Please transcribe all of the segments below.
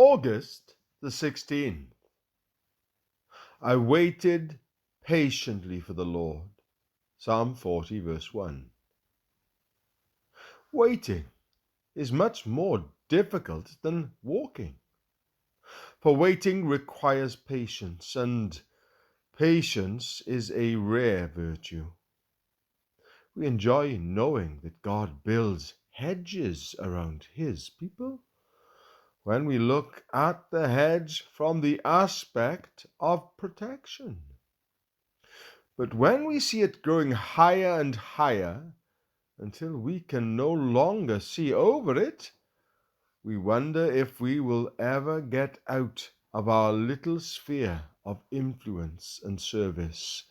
August the 16th. I waited patiently for the Lord. Psalm 40, verse 1. Waiting is much more difficult than walking, for waiting requires patience, and patience is a rare virtue. We enjoy knowing that God builds hedges around His people when we look at the hedge from the aspect of protection. But when we see it growing higher and higher until we can no longer see over it, we wonder if we will ever get out of our little sphere of influence and service,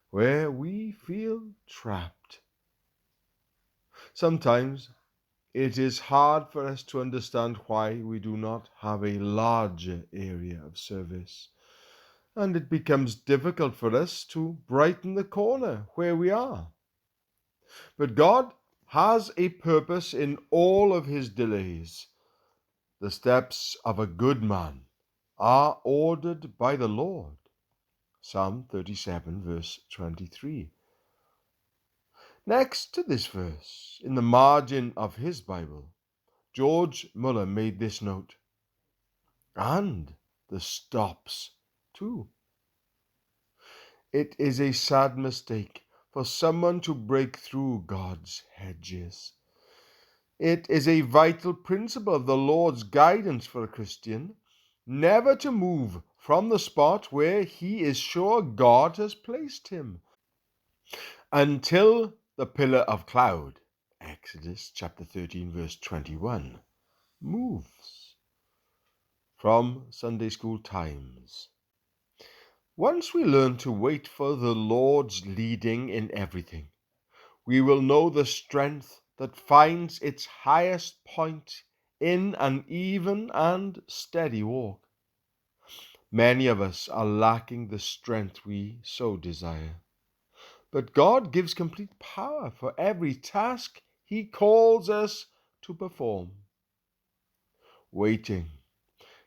where we feel trapped. Sometimes it is hard for us to understand why we do not have a larger area of service, and it becomes difficult for us to brighten the corner where we are. But God has a purpose in all of His delays. The steps of a good man are ordered by the Lord. Psalm 37, verse 23. Next to this verse, in the margin of his Bible, George Muller made this note, and the stops too. It is a sad mistake for someone to break through God's hedges. It is a vital principle of the Lord's guidance for a Christian never to move from the spot where he is sure God has placed him until the pillar of cloud, Exodus chapter 13, verse 21, moves. From Sunday School Times. Once we learn to wait for the Lord's leading in everything, we will know the strength that finds its highest point in an even and steady walk. Many of us are lacking the strength we so desire, but God gives complete power for every task He calls us to perform. Waiting,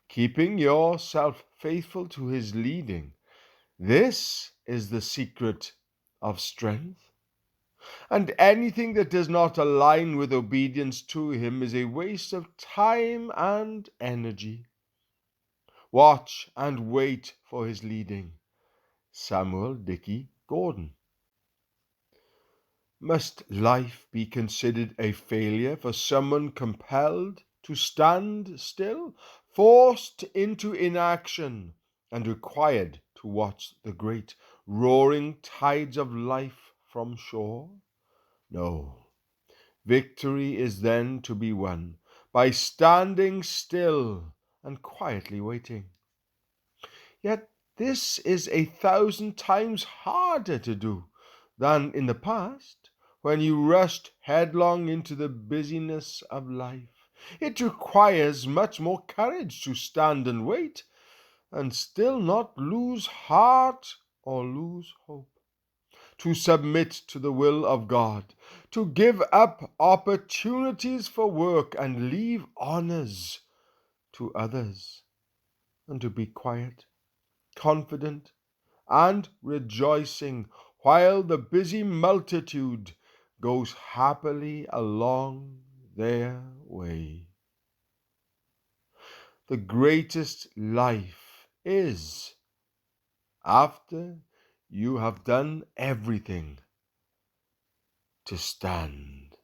keeping yourself faithful to His leading, this is the secret of strength. And anything that does not align with obedience to Him is a waste of time and energy. Watch and wait for His leading. Samuel Dickey Gordon. Must life be considered a failure for someone compelled to stand still, forced into inaction, and required to watch the great roaring tides of life from shore? No. Victory is then to be won by standing still and quietly waiting. Yet this is 1,000 times harder to do than in the past, when you rushed headlong into the busyness of life. It requires much more courage to stand and wait, and still not lose heart or lose hope. To submit to the will of God, to give up opportunities for work and leave honors to others, and to be quiet, confident, and rejoicing while the busy multitude goes happily along their way. The greatest life is after you have done everything to stand.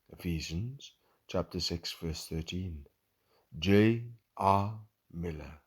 Ephesians chapter 6, verse 13. J. R. Miller.